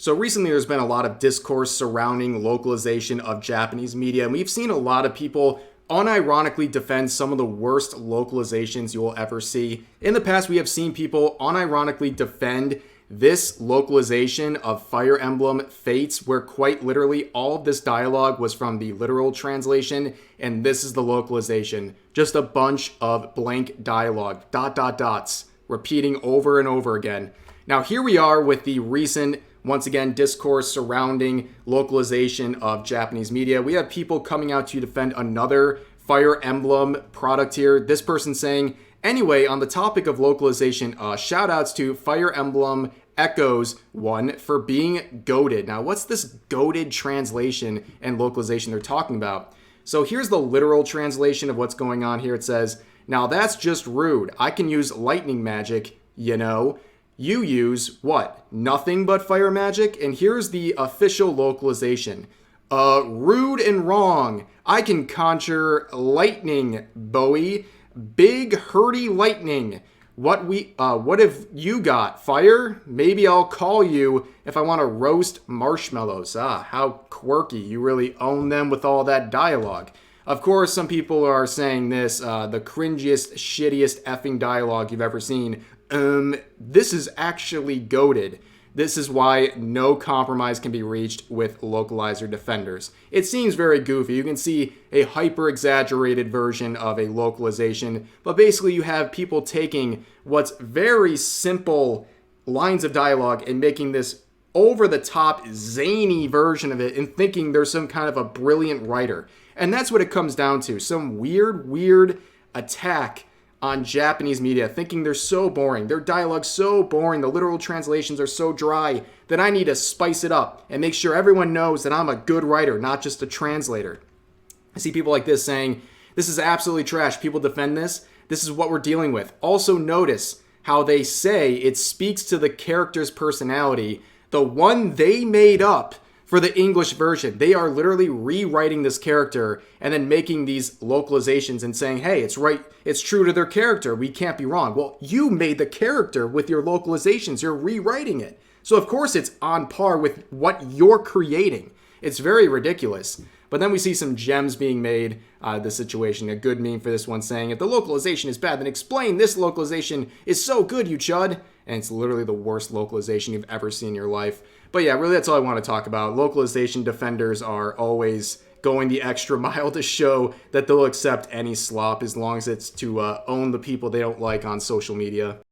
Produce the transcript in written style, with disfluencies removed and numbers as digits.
So recently there's been a lot of discourse surrounding localization of Japanese media, and we've seen a lot of people unironically defend some of the worst localizations you will ever see. In the past, we have seen people unironically defend this localization of Fire Emblem Fates, where quite literally all of this dialogue was from the literal translation, and this is the localization. Just a bunch of blank dialogue, dots, repeating over and over again. Now here we are with the recent, once again, discourse surrounding localization of Japanese media. We have people coming out to defend another Fire Emblem product here. This person saying, anyway, on the topic of localization, shout outs to Fire Emblem Echoes 1 for being goated. Now, what's this goated translation and localization they're talking about? So here's the literal translation of what's going on here. It says, now that's just rude. I can use lightning magic, you know. You use what? Nothing but fire magic? And here's the official localization. Rude and wrong. I can conjure lightning, Bowie. Big hurdy lightning. What have you got? Fire? Maybe I'll call you if I want to roast marshmallows. How quirky. You really own them with all that dialogue. Of course, some people are saying this, the cringiest, shittiest effing dialogue you've ever seen. This is actually goated. This is why no compromise can be reached with localizer defenders. It seems very goofy. You can see a hyper-exaggerated version of a localization, but basically you have people taking what's very simple lines of dialogue and making this over-the-top, zany version of it and thinking there's some kind of a brilliant writer. And that's what it comes down to. Some weird attack on Japanese media, thinking they're so boring. Their dialogue's so boring. The literal translations are so dry that I need to spice it up and make sure everyone knows that I'm a good writer, not just a translator. I see people like this saying, this is absolutely trash. People defend this. This is what we're dealing with. Also notice how they say it speaks to the character's personality, the one they made up for the English version. They are literally rewriting this character and then making these localizations and saying, hey, it's right, it's true to their character, we can't be wrong. Well, you made the character with your localizations, you're rewriting it. So of course it's on par with what you're creating. It's very ridiculous. But then we see some gems being made out of the situation. A good meme for this one saying, if the localization is bad, then explain this localization is so good, you chud. And it's literally the worst localization you've ever seen in your life. But yeah, really that's all I want to talk about. Localization defenders are always going the extra mile to show that they'll accept any slop as long as it's to own the people they don't like on social media.